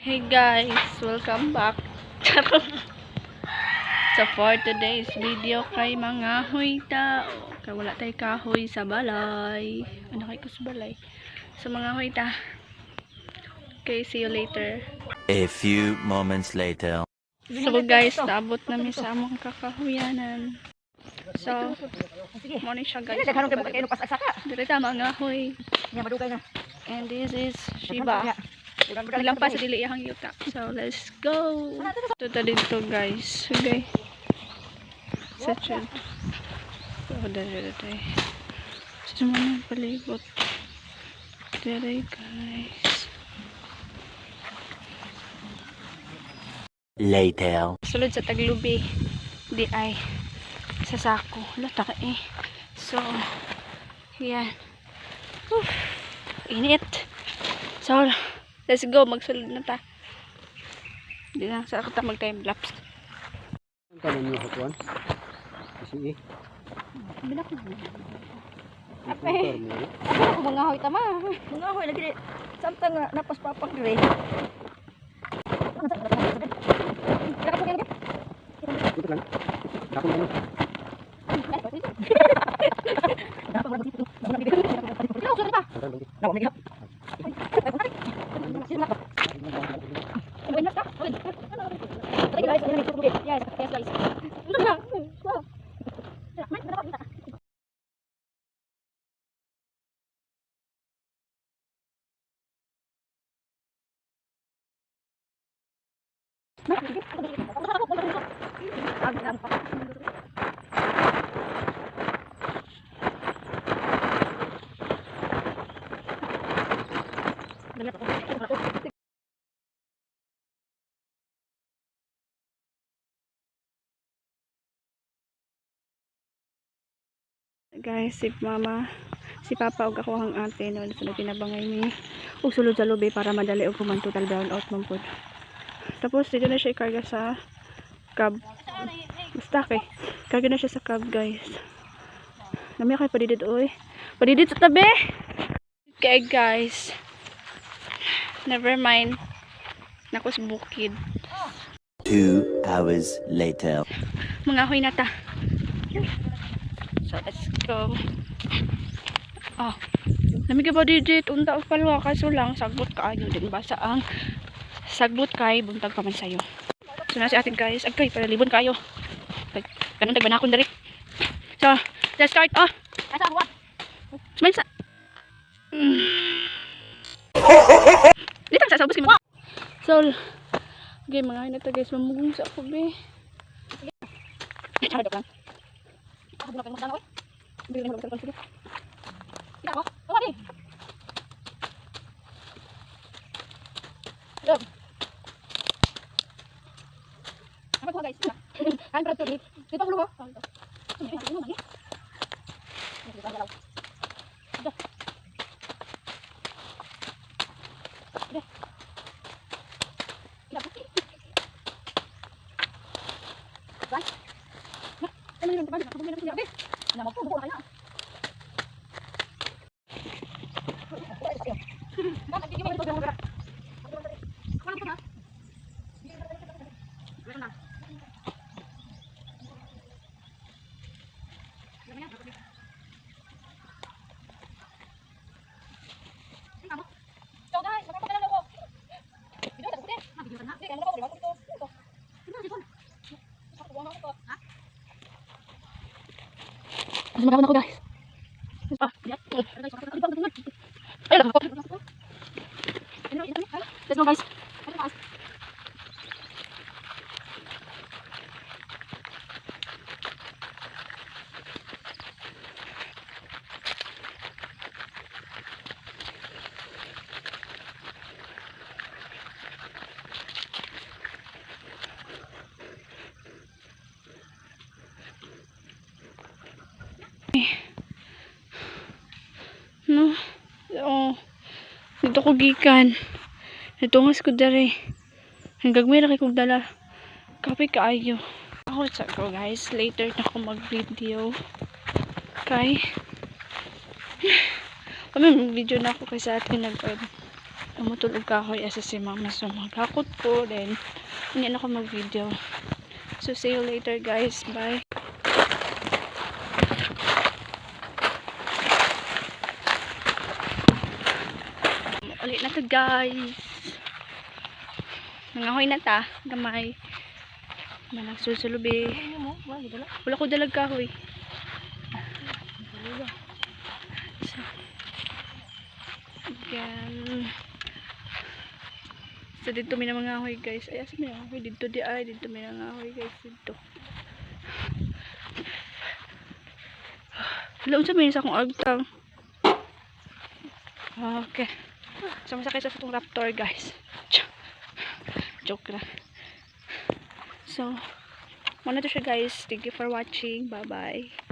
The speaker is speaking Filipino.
Hey guys, welcome back. So for today's video kay mga hoy tao. Kay wala tay kahoy sa balay. Ano kay ko sa balay? Sa mga hoy ta. Okay, see you later. A few moments later. So guys, naabot namin sa among kakahuyanan. So, morning siya guys. Dito tama nga hoy. And this is Shiba. Ilang pa sa dili iyang yuta. So, let's go. Ito dito guys. Okay. Section. So, dito. Sa mga palibot. Dito guys. Later. Sulod sa Taglubi. Di ay sa sako. Lata ka eh. So, yan. Init. So, let's go. Magsulod na ta. Hindi na. Sa kita mag-time lapse. Ang kanan niyo hatuan. Kasi Bila ko. Ape. Ako mga hoy tama. Mga hoy lagi. Samtang napos papang dire. Ito lang. Ako lang. Guys, si mama, si papa ug ako ang ate no sa pinabangay mi ug sulod sa lobby para madali og kuman total brown out man pod. Tapos dito na siya ikarga sa cab. Basta kay karga na siya sa cab guys. Nami kay padidid oy. Padidid sa tabi. Okay guys. Never mind. Nakos bukid. 2 hours later. Mga hoy na ta. So let's go. Oh. Nami ba didit unta og palwa kaso lang sagbot kaayo din basa ang sagbot kay buntag pa man sayo. So na si atin guys, agkay para libon kayo. Kanang tagbanakon diri. So, let's start. Oh. Asa buwa? Smile sa. Dito sa sabos mo. So, okay mga hinata guys, mamugong sa ako be. Charo lang. Ako na kayo magdano oy. Bili na lang sige. Ida ko. Tawa di. Hello. Apa ko guys? Kan berat tuh. Dito ko lumo. Ini lagi. Ini dalau. Udah. Udah. Tidak pasti. Baik. Nah, ini yang teman-teman, aku punya deh. Nah, mau buku kayaknya. Mana gini mau dipegang berat. Mana pegang? Mana? Mas magawan ako guys. Let's go guys. No. Oh. Dito ko gikan. Natungas ko dere. Hanggang may kay kog dala. Kape kaayo. Ako sa ko guys. Later na ako mag-video. Kay. Kami mag-video na ako kasi atin Namutulog kahoy asa si mama. So maghakot ko. Then, hindi na ako mag-video. So, see you later guys. Bye. Ulit na to guys. Nangahoy na ta. Gamay. Malang susulubi. Wala ko dalag kahoy. So, again. So, dito may mga ahoy guys. Ay, asa may ahoy? Dito di ay. Dito may mga ahoy guys. Dito. Wala unsa may sa akong agtang. Okay. So, masakay sa itong raptor guys. Joke lang. So, muna to siya guys. Thank you for watching. Bye-bye.